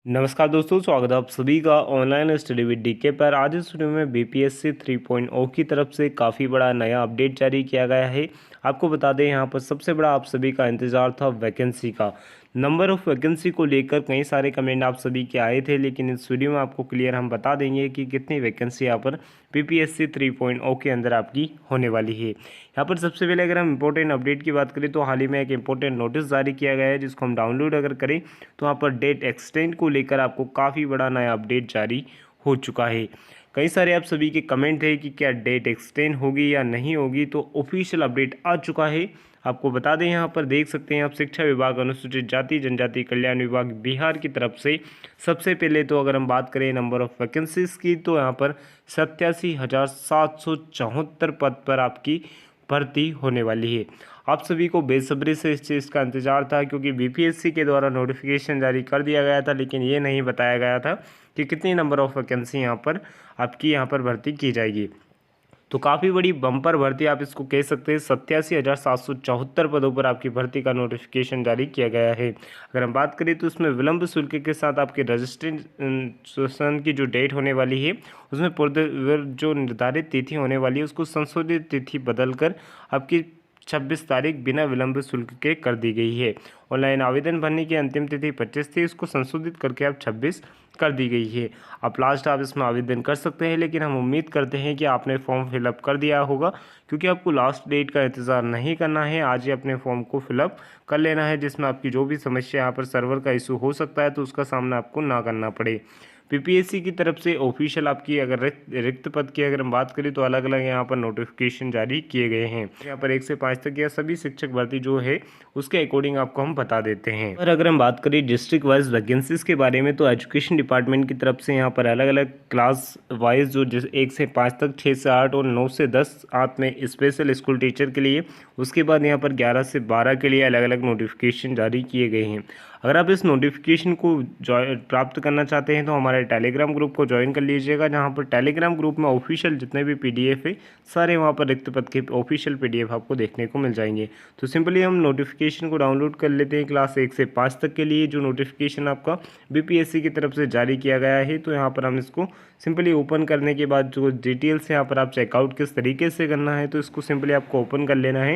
नमस्कार दोस्तों, स्वागत है आप सभी का ऑनलाइन स्टडी विद डीके पर। आज इस वीडियो में बीपीएससी 3.0 की तरफ से काफ़ी बड़ा नया अपडेट जारी किया गया है। आपको बता दें, यहाँ पर सबसे बड़ा आप सभी का इंतज़ार था वैकेंसी का। नंबर ऑफ़ वैकेंसी को लेकर कई सारे कमेंट आप सभी के आए थे, लेकिन इस वीडियो में आपको क्लियर हम बता देंगे कि कितनी वैकेंसी यहाँ पर बीपीएससी 3.0 के अंदर आपकी होने वाली है। यहाँ पर सबसे पहले अगर हम इंपॉर्टेंट अपडेट की बात करें तो हाल ही में एक इंपॉर्टेंट नोटिस जारी किया गया है, जिसको हम डाउनलोड अगर करें तो यहाँ पर डेट एक्सटेंड को लेकर आपको काफ़ी बड़ा नया अपडेट जारी हो चुका है। कई सारे आप सभी के कमेंट थे कि क्या डेट एक्सटेंड होगी या नहीं होगी, तो ऑफिशियल अपडेट आ चुका है। आपको बता दें, यहाँ पर देख सकते हैं आप, शिक्षा विभाग अनुसूचित जाति जनजाति कल्याण विभाग बिहार की तरफ से सबसे पहले तो अगर हम बात करें नंबर ऑफ़ वैकेंसीज़ की, तो यहाँ पर 87,774 पद पर आपकी भर्ती होने वाली है। आप सभी को बेसब्री से इस चीज़ का इंतज़ार था, क्योंकि बीपीएससी के द्वारा नोटिफिकेशन जारी कर दिया गया था, लेकिन ये नहीं बताया गया था कि कितनी नंबर ऑफ़ वैकेंसी यहाँ पर आपकी यहाँ पर भर्ती की जाएगी। तो काफ़ी बड़ी बम्पर भर्ती आप इसको कह सकते हैं। 87,774 पदों पर आपकी भर्ती का नोटिफिकेशन जारी किया गया है। अगर हम बात करें तो उसमें विलंब शुल्क के साथ आपके रजिस्ट्रेशन की जो डेट होने वाली है, उसमें पूर्व जो निर्धारित तिथि होने वाली है उसको संशोधित तिथि बदलकर आपकी 26 तारीख बिना विलंब शुल्क के कर दी गई है। ऑनलाइन आवेदन भरने की अंतिम तिथि 25 थी, इसको संशोधित करके अब 26 कर दी गई है। अब लास्ट आप इसमें आवेदन कर सकते हैं, लेकिन हम उम्मीद करते हैं कि आपने फॉर्म फिलअप कर दिया होगा, क्योंकि आपको लास्ट डेट का इंतज़ार नहीं करना है। आज ही अपने फॉर्म को फिलअप कर लेना है, जिसमें आपकी जो भी समस्या यहाँ पर सर्वर का इशू हो सकता है तो उसका सामना आपको ना करना पड़े। बीपीएससी की तरफ से ऑफिशियल आपकी अगर रिक्त पद की अगर हम बात करें तो अलग अलग यहाँ पर नोटिफिकेशन जारी किए गए हैं। यहाँ पर 1 से 5 तक या सभी शिक्षक भर्ती जो है उसके अकॉर्डिंग आपको हम बता देते हैं। और अगर हम बात करें डिस्ट्रिक्ट वाइज वैकेंसीज के बारे में, तो एजुकेशन डिपार्टमेंट की तरफ से यहाँ पर अलग अलग क्लास वाइज जो 1 से 5 तक, 6 से 8 और 9 से 10 आठ में स्पेशल स्कूल टीचर के लिए, उसके बाद यहाँ पर 11 से 12 के लिए अलग अलग नोटिफिकेशन जारी किए गए हैं। अगर आप इस नोटिफिकेशन को प्राप्त करना चाहते हैं तो हमारे टेलीग्राम ग्रुप को ज्वाइन कर लीजिएगा, जहां पर टेलीग्राम ग्रुप में ऑफिशियल जितने भी पीडीएफ है सारे वहां पर रिक्त पद के ऑफिशियल पीडीएफ आपको देखने को मिल जाएंगे। तो सिंपली हम नोटिफिकेशन को डाउनलोड कर लेते हैं। क्लास 1 से 5 तक के लिए जो नोटिफिकेशन आपका बीपीएससी की तरफ से जारी किया गया है, तो यहाँ पर हम इसको सिंपली ओपन करने के बाद जो डिटेल्स यहाँ पर आप चेकआउट किस तरीके से करना है, तो इसको सिंपली आपको ओपन कर लेना है।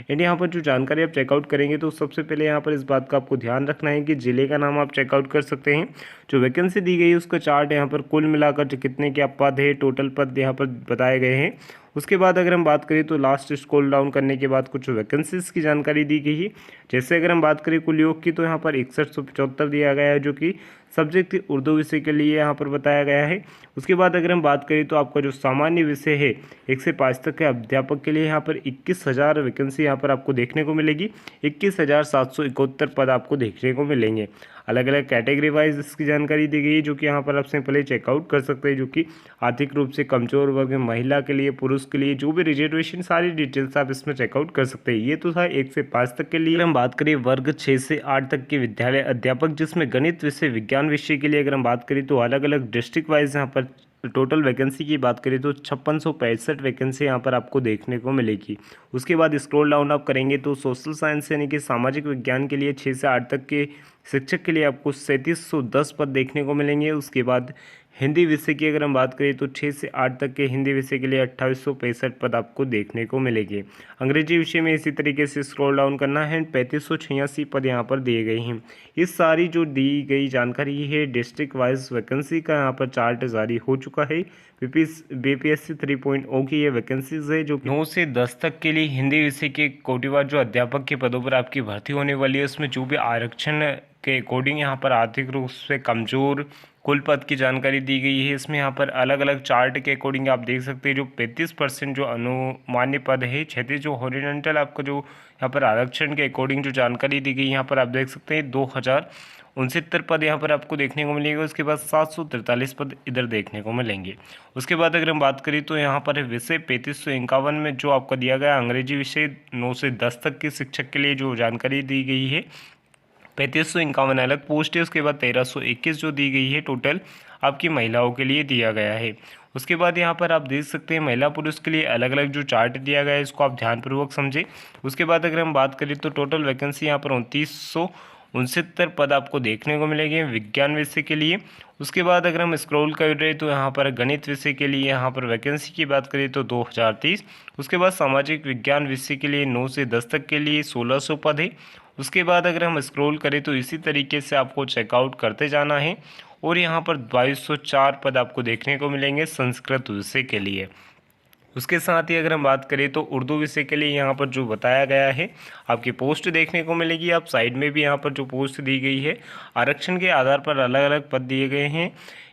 एंड यहाँ पर जो जानकारी आप चेकआउट करेंगे तो सबसे पहले यहाँ पर इस बात का आपको ध्यान रखना है कि जिले का नाम आप चेकआउट कर सकते हैं। जो वैकेंसी दी गई है उसका चार्ट यहाँ पर कुल मिलाकर जो कितने के पद है, टोटल पद यहाँ पर बताए गए हैं। उसके बाद अगर हम बात करें तो लास्ट स्क्रॉल डाउन करने के बाद कुछ वैकेंसीज की जानकारी दी गई है। जैसे अगर हम बात करें कुल योग की, तो यहाँ पर 6175 दिया गया है, जो कि सब्जेक्ट उर्दू विषय के लिए यहाँ पर बताया गया है। उसके बाद अगर हम बात करें तो आपका जो सामान्य विषय है 1 से 5 तक के अध्यापक के लिए यहाँ पर 21,000 वैकेंसी यहाँ पर आपको देखने को मिलेगी। 21,771 पद आपको देखने को मिलेंगे। अलग अलग कैटेगरी वाइज इसकी जानकारी दी गई है, जो कि यहाँ पर आप सिंपली चेकआउट कर सकते हैं, जो कि आर्थिक रूप से कमजोर वर्ग, महिला के लिए, पुरुष के लिए, जो भी रिजर्वेशन, सारी डिटेल्स आप इसमें चेकआउट कर सकते हैं। ये तो था 1 से 5 तक के लिए। अगर हम बात करें वर्ग 6 से 8 तक के विद्यालय अध्यापक, जिसमें गणित विषय, विज्ञान विषय के लिए अगर हम बात करें तो अलग अलग डिस्ट्रिक्ट वाइज यहाँ पर टोटल वैकेंसी की बात करें तो 5665 वैकेंसी यहाँ पर आपको देखने को मिलेगी। उसके बाद स्क्रॉल डाउन आप करेंगे तो सोशल साइंस यानी कि सामाजिक विज्ञान के लिए 6 से 8 तक के शिक्षक के लिए आपको 3710 पद देखने को मिलेंगे। उसके बाद हिंदी विषय की अगर हम बात करें तो 6 से 8 तक के हिंदी विषय के लिए 2865 पद आपको देखने को मिलेंगे। अंग्रेजी विषय में इसी तरीके से स्क्रॉल डाउन करना है, 3586 पद यहाँ पर दिए गए हैं। ये सारी जो दी गई जानकारी है डिस्ट्रिक्ट वाइज वैकेंसी का यहाँ पर चार्ट जारी हो चुका है। बीपीएससी 3.0 की ये वैकेंसीज है, जो 9 से 10 तक के लिए हिंदी विषय के कोटिवार जो अध्यापक के पदों पर आपकी भर्ती होने वाली है, उसमें जो भी आरक्षण के अकॉर्डिंग यहाँ पर आर्थिक रूप से कमजोर कुल पद की जानकारी दी गई है। इसमें यहाँ पर अलग अलग चार्ट के अकॉर्डिंग आप देख सकते हैं, जो 35% जो अनुमान्य पद है, 36 जो हॉरिजॉन्टल आपका जो यहाँ पर आरक्षण के अकॉर्डिंग जो जानकारी दी गई, यहाँ पर आप देख सकते हैं 2069 पद यहाँ पर आपको देखने को मिलेंगे। उसके बाद 743 पद इधर देखने को मिलेंगे। उसके बाद अगर हम बात करें तो यहाँ पर विषय 3551 में जो आपका दिया गया अंग्रेजी विषय 9 से 10 तक के शिक्षक के लिए जो जानकारी दी गई है, 3551 अलग पोस्ट है। उसके बाद 1321 जो दी गई है टोटल आपकी महिलाओं के लिए दिया गया है। उसके बाद यहाँ पर आप देख सकते हैं महिला पुरुष के लिए अलग अलग जो चार्ट दिया गया है, इसको आप ध्यानपूर्वक समझें। उसके बाद अगर हम बात करें तो टोटल वैकेंसी यहाँ पर 2900 69 पद आपको देखने को मिलेंगे विज्ञान विषय के लिए। उसके बाद अगर हम स्क्रॉल कर रहे तो यहाँ पर गणित विषय के लिए यहाँ पर वैकेंसी की बात करें तो 2030। उसके बाद सामाजिक विज्ञान विषय के लिए 9 से 10 तक के लिए 1600 पद है। उसके बाद अगर हम स्क्रॉल करें तो इसी तरीके से आपको चेकआउट करते जाना है और यहाँ पर 2204 पद आपको देखने को मिलेंगे संस्कृत विषय के लिए। उसके साथ ही अगर हम बात करें तो उर्दू विषय के लिए यहाँ पर जो बताया गया है आपकी पोस्ट देखने को मिलेगी। आप साइड में भी यहाँ पर जो पोस्ट दी गई है आरक्षण के आधार पर अलग अलग पद दिए गए हैं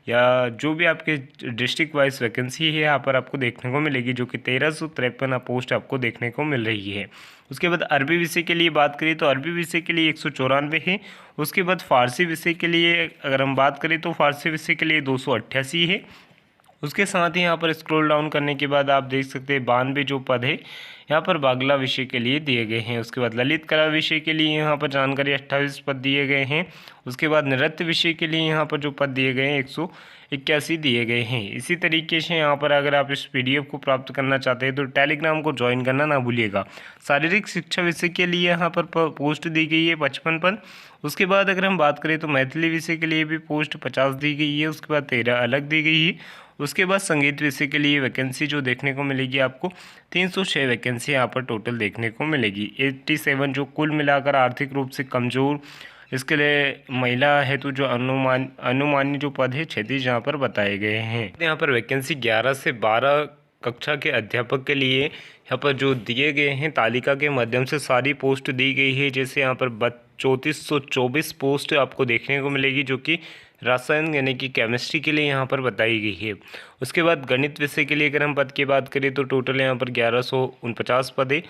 या जो भी आपके डिस्ट्रिक्ट वाइज वैकेंसी है यहाँ पर आपको देखने को मिलेगी, जो कि 1353 पोस्ट आपको देखने को मिल रही है। उसके बाद अरबी विषय के लिए बात करें तो अरबी विषय के लिए 194 है। उसके बाद फारसी विषय के लिए अगर हम बात करें तो फारसी विषय के लिए 288 है। उसके साथ ही यहाँ पर स्क्रॉल डाउन करने के बाद आप देख सकते हैं 92 जो पद है यहाँ पर बांग्ला विषय के लिए दिए गए हैं। उसके बाद ललित कला विषय के लिए यहाँ पर जानकारी 28 पद दिए गए हैं। उसके बाद नृत्य विषय के लिए यहाँ पर जो पद दिए गए हैं 181 दिए गए हैं। इसी तरीके से यहाँ पर अगर आप इस PDF को प्राप्त करना चाहते हैं तो टेलीग्राम को ज्वाइन करना ना भूलिएगा। शारीरिक शिक्षा विषय के लिए यहाँ पर पोस्ट दी गई है 55 पद। उसके बाद अगर हम बात करें तो मैथिली विषय के लिए भी पोस्ट 50 दी गई है। उसके बाद 13 अलग दी गई है। उसके बाद संगीत विषय के लिए वैकेंसी जो देखने को मिलेगी आपको 306 वैकेंसी यहाँ पर टोटल देखने को मिलेगी। 87 जो कुल मिलाकर आर्थिक रूप से कमज़ोर, इसके लिए महिला हेतु जो अनुमानी जो पद है 36 यहाँ पर बताए गए हैं। यहाँ पर वैकेंसी 11 से 12 कक्षा के अध्यापक के लिए यहाँ पर जो दिए गए हैं तालिका के माध्यम से सारी पोस्ट दी गई है। जैसे यहाँ पर 3424 पोस्ट आपको देखने को मिलेगी जो कि रसायन यानी कि केमिस्ट्री के लिए यहाँ पर बताई गई है। उसके बाद गणित विषय के लिए अगर हम पद की बात करें तो टोटल यहाँ पर 1149 पद है।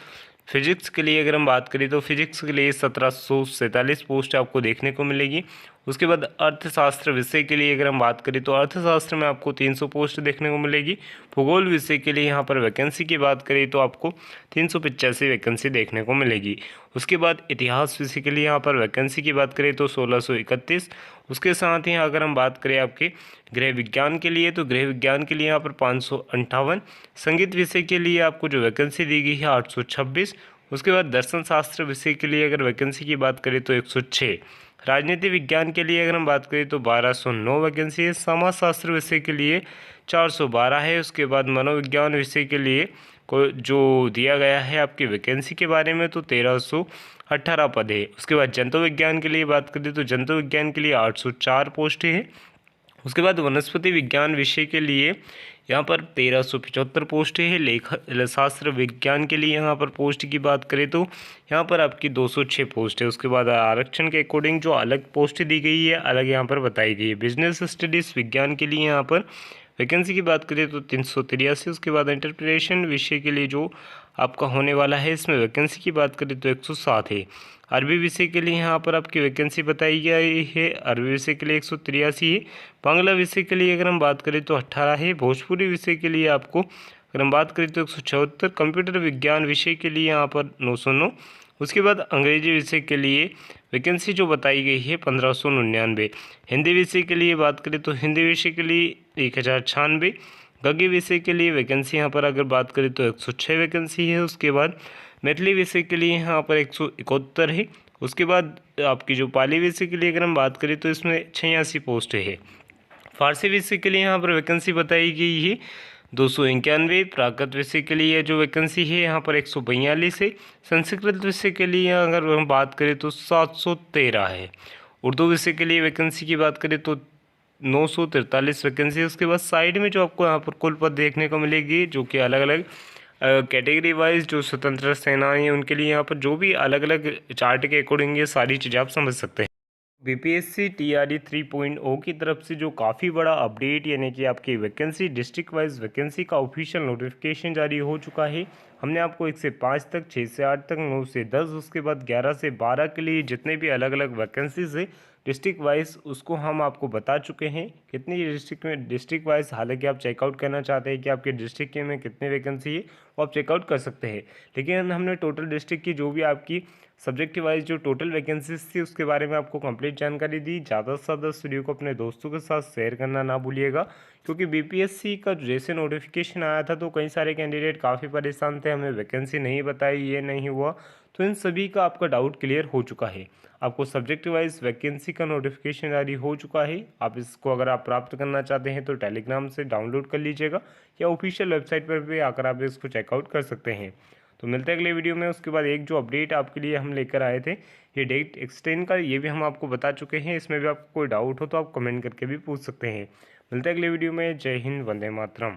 फिजिक्स के लिए अगर हम बात करें तो फिजिक्स के लिए 1747 पोस्ट आपको देखने को मिलेगी। उसके बाद अर्थशास्त्र विषय के लिए अगर हम बात करें तो अर्थशास्त्र में आपको 300 पोस्ट देखने को मिलेगी। भूगोल विषय के लिए यहाँ पर वैकेंसी की बात करें तो आपको 385 वैकेंसी देखने को मिलेगी। उसके बाद इतिहास विषय के लिए यहाँ पर वैकेंसी की बात करें तो 1631। उसके साथ ही अगर हम बात करें आपके गृह विज्ञान के लिए तो गृह विज्ञान के लिए यहाँ पर 558। संगीत विषय के लिए आपको जो वैकेंसी दी गई है 826। उसके बाद दर्शन शास्त्र विषय के लिए अगर वैकेंसी की बात करें तो 106। राजनीति विज्ञान के लिए अगर हम बात करें तो 1209 वैकेंसी है। समाजशास्त्र विषय के लिए 412 है। उसके बाद मनोविज्ञान विषय के लिए को जो दिया गया है आपकी वैकेंसी के बारे में तो 1318 पद है। उसके बाद जंतु विज्ञान के लिए बात करें तो जंतु विज्ञान के लिए 804 पोस्ट है। उसके बाद वनस्पति विज्ञान विषय के लिए यहाँ पर 1375 पोस्ट है। लेखा शास्त्र विज्ञान के लिए यहाँ पर पोस्ट की बात करें तो यहाँ पर आपकी 206 पोस्ट है। उसके बाद आरक्षण के अकॉर्डिंग जो अलग पोस्ट दी गई है अलग यहाँ पर बताई गई है। बिजनेस स्टडीज़ विज्ञान के लिए यहाँ पर वैकेंसी की बात करें तो 383। उसके बाद इंटरप्रिटेशन विषय के लिए जो आपका होने वाला है इसमें वैकेंसी की बात करें तो 107 है। अरबी विषय के लिए यहाँ पर आपकी वैकेंसी बताई गई है। अरबी विषय के लिए 183 है। बांग्ला विषय के लिए अगर हम बात करें तो 18 है। भोजपुरी विषय के लिए आपको अगर हम बात करें तो 174। कंप्यूटर विज्ञान विषय के लिए यहाँ पर 909। उसके बाद अंग्रेजी विषय के लिए वैकेंसी जो बताई गई है 1599। हिंदी विषय के लिए बात करें तो हिंदी विषय के लिए 1096। गद्य विषय के लिए वैकेंसी यहाँ पर अगर बात करें तो 106 वैकेंसी है। उसके बाद मैथिली विषय के लिए यहाँ पर 171 है। उसके बाद आपकी जो पाली विषय के लिए अगर हम बात करें तो इसमें 86 पोस्ट है। फारसी विषय के लिए यहाँ पर वैकेंसी बताई गई है 291। प्राकृत विषय के लिए जो वैकेंसी है यहाँ पर 142 है। संस्कृत विषय के लिए अगर हम बात करें तो 713 है। उर्दू विषय के लिए वैकेंसी की बात करें तो 943 वैकेंसी है। उसके बाद साइड में जो आपको यहाँ पर कुल पद देखने को मिलेगी जो कि अलग अलग कैटेगरी वाइज जो स्वतंत्र सेनानी है उनके लिए यहाँ पर जो भी अलग अलग चार्ट के अकॉर्डिंग ये सारी चीज़ें आप समझ सकते हैं। बीपीएससी TRE 3.0 की तरफ से जो काफ़ी बड़ा अपडेट यानी कि आपकी वैकेंसी डिस्ट्रिक्ट वाइज वैकेंसी का ऑफिशियल नोटिफिकेशन जारी हो चुका है। हमने आपको 1 से 5 तक, 6 से 8 तक, 9 से 10, उसके बाद 11 से 12 के लिए जितने भी अलग अलग वैकेंसीज है डिस्ट्रिक्ट वाइज उसको हम आपको बता चुके हैं कितनी डिस्ट्रिक्ट में डिस्ट्रिक्ट वाइज। हालांकि आप चेकआउट करना चाहते हैं कि आपके डिस्ट्रिक्ट के में कितनी वैकेंसी है वो आप चेकआउट कर सकते हैं, लेकिन हमने टोटल डिस्ट्रिक्ट की जो भी आपकी सब्जेक्ट वाइज जो टोटल वैकेंसीज थी उसके बारे में आपको कंप्लीट जानकारी दी। ज़्यादा से ज़्यादा इस वीडियो को अपने दोस्तों के साथ शेयर करना ना भूलिएगा, क्योंकि बीपीएससी का जैसे नोटिफिकेशन आया था तो कई सारे कैंडिडेट काफ़ी परेशान थे, हमें वैकेंसी नहीं बताई, ये नहीं हुआ। तो इन सभी का आपका डाउट क्लियर हो चुका है। आपको सब्जेक्ट वाइज वैकेंसी का नोटिफिकेशन जारी हो चुका है। आप इसको अगर आप प्राप्त करना चाहते हैं तो टेलीग्राम से डाउनलोड कर लीजिएगा या ऑफिशियल वेबसाइट पर भी आकर आप इसको चेकआउट कर सकते हैं। तो मिलते हैं अगले वीडियो में। उसके बाद एक जो अपडेट आपके लिए हम लेकर आए थे ये डेट एक्सटेंड का, ये भी हम आपको बता चुके हैं। इसमें भी आपको कोई डाउट हो तो आप कमेंट करके भी पूछ सकते हैं। मिलते हैं अगले वीडियो में। जय हिंद, वंदे मातरम।